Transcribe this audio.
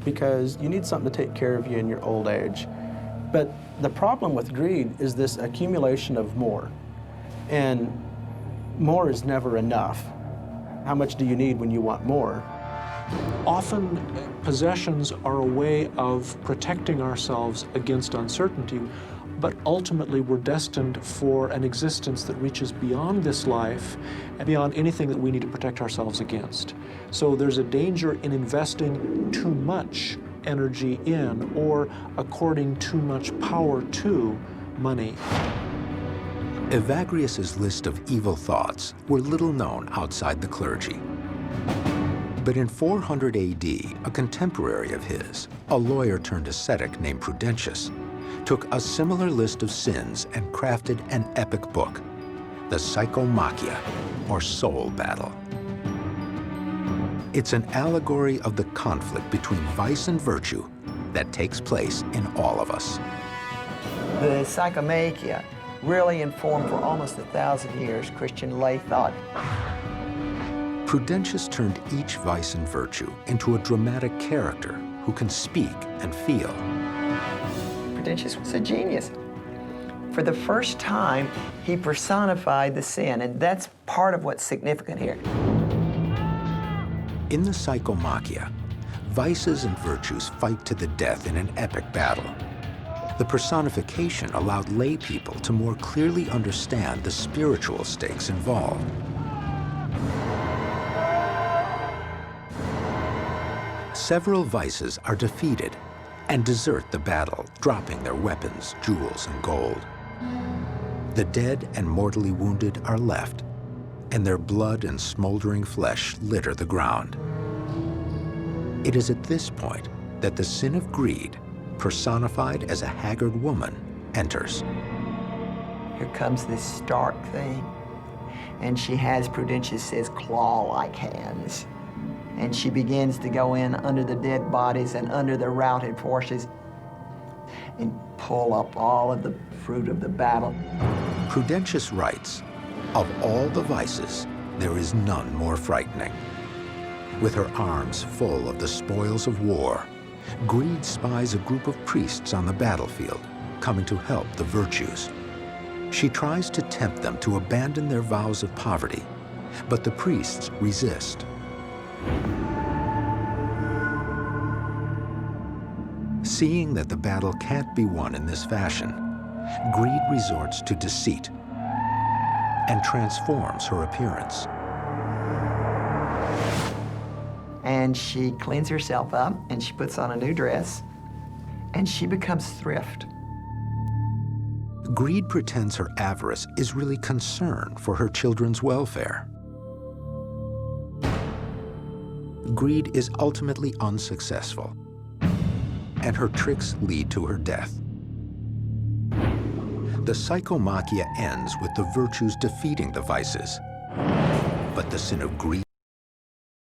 because you need something to take care of you in your old age. But the problem with greed is this accumulation of more. And more is never enough. How much do you need when you want more? Often, possessions are a way of protecting ourselves against uncertainty, but ultimately we're destined for an existence that reaches beyond this life and beyond anything that we need to protect ourselves against. So there's a danger in investing too much energy in or according too much power to money. Evagrius's list of evil thoughts were little known outside the clergy. But in 400 AD, a contemporary of his, a lawyer turned ascetic named Prudentius, took a similar list of sins and crafted an epic book, the Psychomachia, or Soul Battle. It's an allegory of the conflict between vice and virtue that takes place in all of us. The Psychomachia really informed for almost 1,000 years Christian lay thought. Prudentius turned each vice and virtue into a dramatic character who can speak and feel. Prudentius was a genius. For the first time, he personified the sin, and that's part of what's significant here. In the Psychomachia, vices and virtues fight to the death in an epic battle. The personification allowed lay people to more clearly understand the spiritual stakes involved. Several vices are defeated and desert the battle, dropping their weapons, jewels, and gold. The dead and mortally wounded are left, and their blood and smoldering flesh litter the ground. It is at this point that the sin of greed, personified as a haggard woman, enters. Here comes this stark thing, and she has, Prudentius says, claw-like hands. And she begins to go in under the dead bodies and under the routed forces and pull up all of the fruit of the battle. Prudentius writes, "Of all the vices, there is none more frightening." With her arms full of the spoils of war, greed spies a group of priests on the battlefield, coming to help the virtues. She tries to tempt them to abandon their vows of poverty, but the priests resist. Seeing that the battle can't be won in this fashion, greed resorts to deceit and transforms her appearance. And she cleans herself up, and she puts on a new dress, and she becomes thrift. Greed pretends her avarice is really concern for her children's welfare. Greed is ultimately unsuccessful, and her tricks lead to her death. The Psychomachia ends with the virtues defeating the vices, but the sin of greed